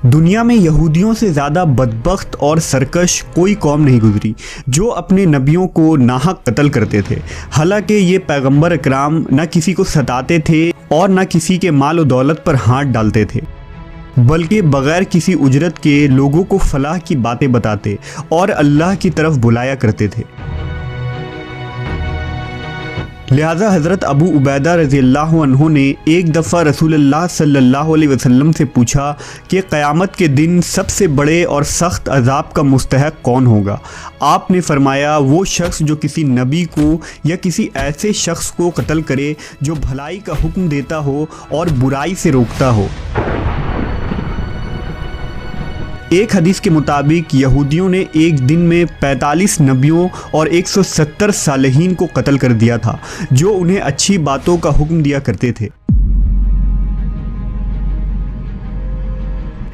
दुनिया में यहूदियों से ज़्यादा बदबख्त और सरकश कोई कौम नहीं गुजरी जो अपने नबियों को नाहक कत्ल करते थे। हालांकि ये पैगंबर इकराम न किसी को सताते थे और न किसी के माल और दौलत पर हाथ डालते थे, बल्कि बग़ैर किसी उजरत के लोगों को फलाह की बातें बताते और अल्लाह की तरफ बुलाया करते थे। लिहाजा हज़रत अबू उबैदा रज़ियल्लाहु अन्हु ने एक दफ़ा रसूलुल्लाह सल्लल्लाहु अलैहि वसल्लम से पूछा कि क़यामत के दिन सबसे बड़े और सख्त अज़ाब का मुस्तहक़ कौन होगा। आपने फरमाया, वो शख्स जो किसी नबी को या किसी ऐसे शख्स को कत्ल करे जो भलाई का हुक्म देता हो और बुराई से रोकता हो। एक हदीस के मुताबिक यहूदियों ने एक दिन में 45 नबियों और 170 सालेहीन को कत्ल कर दिया था जो उन्हें अच्छी बातों का हुक्म दिया करते थे।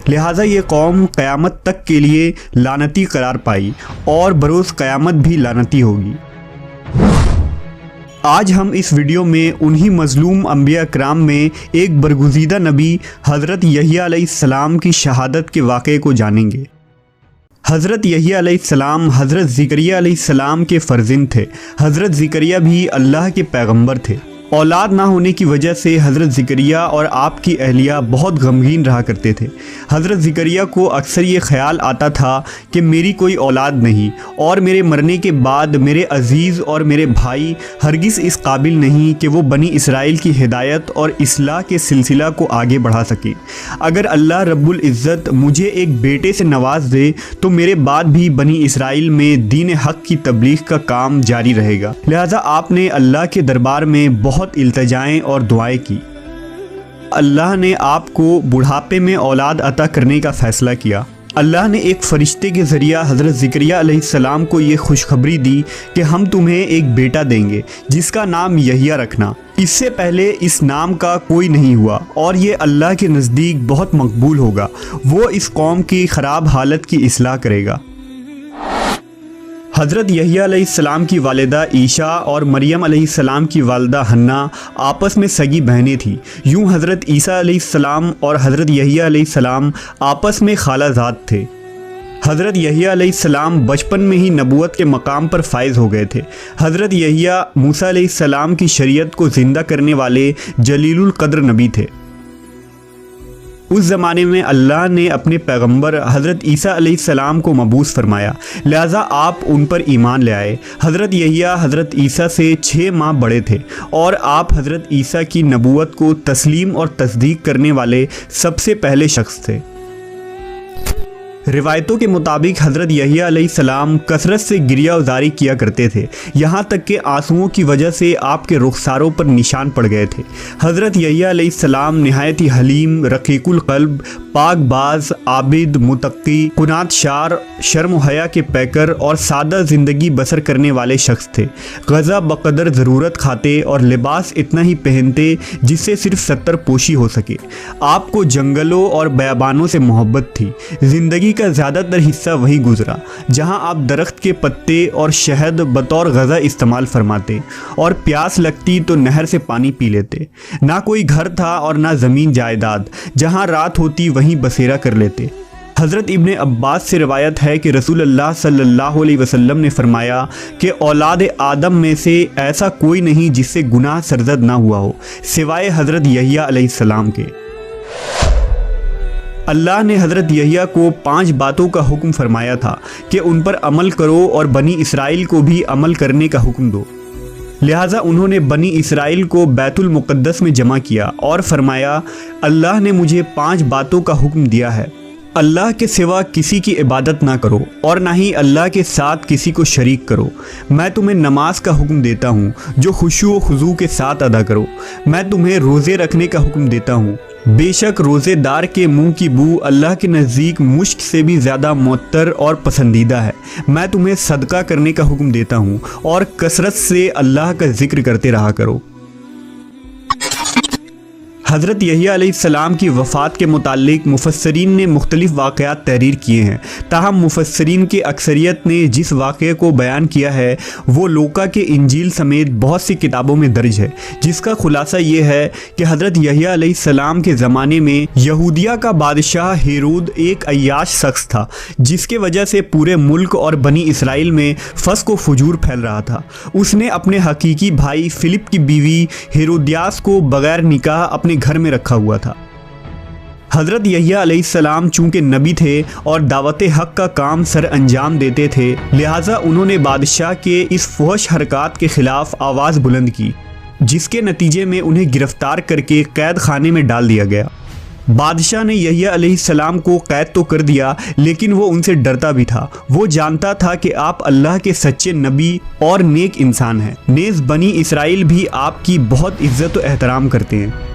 लिहाजा ये कौम क़यामत तक के लिए लानती करार पाई और बरोज़ क़यामत भी लानती होगी। आज हम इस वीडियो में उन्हीं मज़लूम अंबिया कराम में एक बरगुज़ीदा नबी हज़रत यहया अलैहिस्सलाम की शहादत के वाक़े को जानेंगे। हज़रत यहया अलैहिस्सलाम हज़रत ज़िकरिया अलैहिस्सलाम के फ़र्ज़िंद थे। हज़रत ज़िकरिया भी अल्लाह के पैगंबर थे। औलाद ना होने की वजह से हज़रत ज़िकरिया और आपकी अहलिया बहुत गमगीन रहा करते थे। हज़रत ज़िकरिया को अक्सर ये ख्याल आता था कि मेरी कोई औलाद नहीं और मेरे मरने के बाद मेरे अज़ीज़ और मेरे भाई हरगिज़ इस काबिल नहीं कि वो बनी इसराइल की हिदायत और इस्लाह के सिलसिला को आगे बढ़ा सके। अगर अल्लाह रब्बुल इज़्ज़त मुझे एक बेटे से नवाज दे तो मेरे बाद भी बनी इसराइल में दीन हक़ की तबलीग का काम जारी रहेगा। लिहाजा आपने अल्लाह के दरबार में बहुत इल्तिजाएं और दुआएं की। अल्लाह ने आपको बुढ़ापे में औलाद अता करने का फ़ैसला किया। अल्लाह ने एक फ़रिश्ते के ज़रिया हज़रत ज़िकरिया अलैहिस्सलाम को ये खुशखबरी दी कि हम तुम्हें एक बेटा देंगे जिसका नाम यहया रखना। इससे पहले इस नाम का कोई नहीं हुआ और ये अल्लाह के नज़दीक बहुत मकबूल होगा। वो इस कौम की ख़राब हालत की इस्लाह करेगा। हज़रत यहया अलैहिस्सलाम की वालिदा ईशा और मरियम अलैहिस्सलाम की वालिदा हन्ना आपस में सगी बहनें थीं। यूँ हज़रत ईसा अलैहिस्सलाम और हज़रत यहया अलैहिस्सलाम आपस में खालाजाद थे। हज़रत यहया अलैहिस्सलाम बचपन में ही नबूवत के मकाम पर फायज़ हो गए थे। हज़रत यहया मूसा अलैहिस्सलाम की शरीयत को ज़िंदा करने वाले जलीलुल क़द्र नबी थे। उस ज़माने में अल्लाह ने अपने पैगंबर हज़रत ईसा अलैहिस्सलाम को मबूस फरमाया, लिहाजा आप उन पर ईमान ले आए। हज़रत यहया हज़रत ईसा से 6 माह बड़े थे और आप हज़रत ईसा की नबूवत को तस्लीम और तस्दीक करने वाले सबसे पहले शख्स थे। रिवायतों के मुताबिक हज़रत यहया अलैहिस्सलाम कसरत से गिरिया उजारी किया करते थे, यहाँ तक कि आंसुओं की वजह से आपके रुखसारों पर निशान पड़ गए थे। हज़रत यहया अलैहिस्सलाम निहायत ही हलीम, रक़ीक़ुल क़ल्ब, पाकबाज, आबिद, मुतक़ी, कुनात शार, शर्म हया के पैकर और सादा ज़िंदगी बसर करने वाले शख्स थे। ग़ज़ा बक़दर ज़रूरत खाते और लिबास इतना ही पहनते जिससे सिर्फ 70 पोशी हो सके। आपको जंगलों और बयाबानों से मोहब्बत थी। ज़िंदगी का ज़्यादातर हिस्सा वहीं गुजरा जहां आप दरख्त के पत्ते और शहद बतौर ग़ज़ा इस्तेमाल फरमाते और प्यास लगती तो नहर से पानी पी लेते। ना कोई घर था और ना ज़मीन जायदाद, जहां रात होती वहीं बसेरा कर लेते। हज़रत इब्ने अब्बास से रवायत है कि रसूलुल्लाह सल्लल्लाहु अलैहि वसल्लम ने फरमाया कि औलाद आदम में से ऐसा कोई नहीं जिससे गुनाह सरज़द ना हुआ हो सिवाय हज़रत यहया अलैहिस्सलाम के। अल्लाह ने हज़रत यहया को 5 बातों का हुक्म फरमाया था कि उन पर अमल करो और बनी इसराइल को भी अमल करने का हुक्म दो। लिहाजा उन्होंने बनी इसराइल को बैतुल मुक़द्दस में जमा किया और फरमाया, अल्लाह ने मुझे 5 बातों का हुक्म दिया है। अल्लाह के सिवा किसी की इबादत ना करो और ना ही अल्लाह के साथ किसी को शरीक करो। मैं तुम्हें नमाज का हुक्म देता हूँ जो खुशू व खुजू के साथ अदा करो। मैं तुम्हें रोज़े रखने का हुक्म देता हूँ। बेशक रोज़ेदार के मुंह की बू अल्लाह के नज़दीक मुश्क से भी ज़्यादा मुअत्तर और पसंदीदा है। मैं तुम्हें सदका करने का हुक्म देता हूँ और कसरत से अल्लाह का जिक्र करते रहा करो। हज़रत यहिया अलैहिस्सलाम की वफ़ात के मुताल्लिक मुफस्सिरीन ने मुख्तलिफ़ वाक़यात तहरीर किए हैं। ताहम मुफस्सिरीन की अक्सरियत ने जिस वाक़े को बयान किया है वो लूका के इंजील समेत बहुत सी किताबों में दर्ज है, जिसका खुलासा ये है कि हज़रत यहिया अलैहिस्सलाम के ज़माने में यहूदिया का बादशाह हेरोद एक अय्याश शख्स था, जिसके वजह से पूरे मुल्क और बनी इसराइल में फ़स्क़ व फुजूर फैल रहा था। उसने अपने हकीकी भाई फ़िलिप की बीवी हेरोदियास को बग़ैर निकाह अपने घर में रखा हुआ था। हज़रत यहिया अलैहिस्सलाम चूँकि नबी थे और दावत हक़ का काम सर अंजाम देते थे, लिहाजा उन्होंने बादशाह के इस फहश हरकत के ख़िलाफ़ आवाज़ बुलंद की, जिसके नतीजे में उन्हें गिरफ़्तार करके कैद खाने में डाल दिया गया। बादशाह ने यहिया अलैहिस्सलाम को कैद तो कर दिया, लेकिन वो उनसे डरता भी था। वो जानता था कि आप अल्लाह के सच्चे नबी और नेक इंसान हैं। नेज़ बनी इसराइल भी आपकी बहुत इज़्ज़त व एहतराम करते हैं।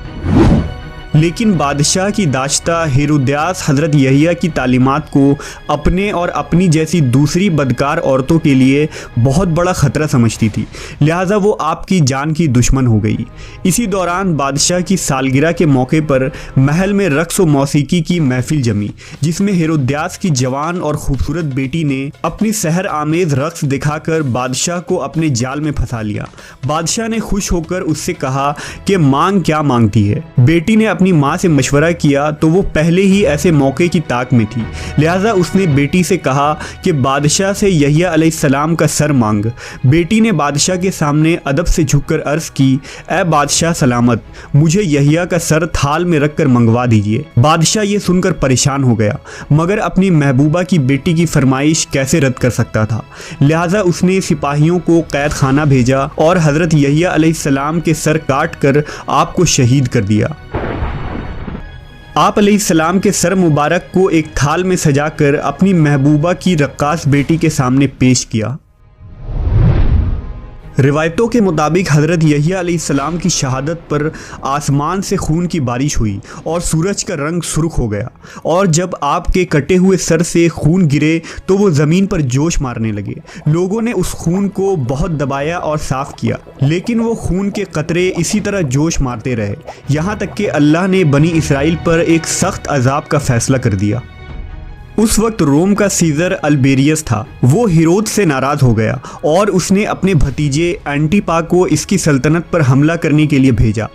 लेकिन बादशाह की दाश्ता हेरोदियास हज़रत यहिया की तालीमात को अपने और अपनी जैसी दूसरी बदकार औरतों के लिए बहुत बड़ा ख़तरा समझती थी, लिहाजा वो आपकी जान की दुश्मन हो गई। इसी दौरान बादशाह की सालगिरह के मौके पर महल में रक़्स व मौसीकी की महफिल जमी, जिसमें हेरोदियास की जवान और ख़ूबसूरत बेटी ने अपनी सहर आमेज़ रक़्स दिखाकर बादशाह को अपने जाल में फंसा लिया। बादशाह ने खुश होकर उससे कहा कि मांग क्या मांगती है। बेटी ने अपनी माँ से मशवरा किया तो वो पहले ही ऐसे मौके की ताक में थी, लिहाजा उसने बेटी से कहा कि बादशाह से यहिया अलैहिस्सलाम का सर मांग। बेटी ने बादशाह के सामने अदब से झुककर अर्ज़ की, ए बादशाह सलामत, मुझे यहिया का सर थाल में रखकर मंगवा दीजिए। बादशाह ये सुनकर परेशान हो गया, मगर अपनी महबूबा की बेटी की फरमाइश कैसे रद्द कर सकता था। लिहाजा उसने सिपाहियों को कैद खाना भेजा और हज़रत यहिया अलैहिस्सलाम के सर काट कर आपको शहीद कर दिया। आप अलैहिस्सलाम के सर मुबारक को एक थाल में सजाकर अपनी महबूबा की रक्कास बेटी के सामने पेश किया। रिवायतों के मुताबिक हज़रत यहिया अलैहिस्सलाम की शहादत पर आसमान से खून की बारिश हुई और सूरज का रंग सुर्ख हो गया, और जब आपके कटे हुए सर से खून गिरे तो वो ज़मीन पर जोश मारने लगे। लोगों ने उस खून को बहुत दबाया और साफ़ किया, लेकिन वो खून के कतरे इसी तरह जोश मारते रहे, यहाँ तक कि अल्लाह ने बनी इसराइल पर एक सख्त अजाब का फ़ैसला कर दिया। उस वक्त रोम का सीज़र अल्बेरियस था। वो हेरोद से नाराज़ हो गया और उसने अपने भतीजे एंटिपा को इसकी सल्तनत पर हमला करने के लिए भेजा।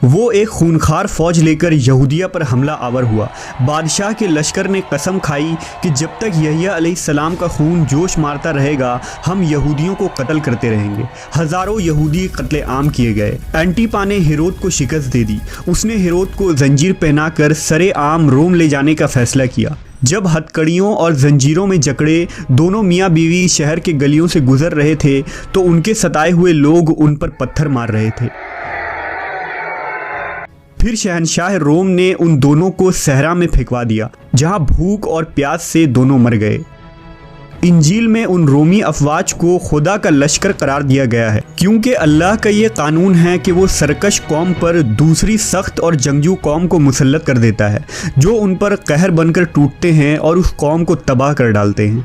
वो एक खूनखार फ़ौज लेकर यहूदिया पर हमला आवर हुआ। बादशाह के लश्कर ने कसम खाई कि जब तक यहिया अलैहिस्सलाम का खून जोश मारता रहेगा, हम यहूदियों को कत्ल करते रहेंगे। हज़ारों यहूदी कत्ले आम किए गए। एंटिपा ने हेरोद को शिकस्त दे दी। उसने हेरोद को जंजीर पहनाकर सरे आम रोम ले जाने का फ़ैसला किया। जब हथकड़ियों और जंजीरों में जकड़े दोनों मियाँ बीवी शहर के गलियों से गुजर रहे थे तो उनके सताए हुए लोग उन पर पत्थर मार रहे थे। फिर शहंशाह रोम ने उन दोनों को सहरा में फेंकवा दिया, जहां भूख और प्यास से दोनों मर गए। इंजील में उन रोमी अफवाज को खुदा का लश्कर करार दिया गया है, क्योंकि अल्लाह का ये कानून है कि वो सरकश कौम पर दूसरी सख्त और जंगजू कौम को मुसल्लत कर देता है, जो उन पर कहर बनकर टूटते हैं और उस कौम को तबाह कर डालते हैं।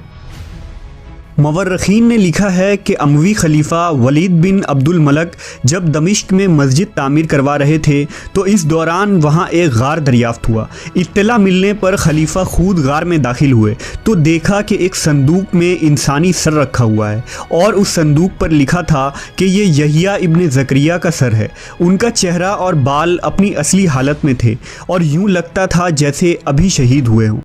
मवर्रखीन ने लिखा है कि अमवी खलीफा वलीद बिन अब्दुल मलक जब दमिश्क में मस्जिद तामीर करवा रहे थे तो इस दौरान वहां एक गार दरियाफ्त हुआ। इत्तला मिलने पर खलीफा खुद गार में दाखिल हुए तो देखा कि एक संदूक में इंसानी सर रखा हुआ है और उस संदूक पर लिखा था कि ये यहिया इब्ने ज़करिया का सर है। उनका चेहरा और बाल अपनी असली हालत में थे और यूँ लगता था जैसे अभी शहीद हुए हों।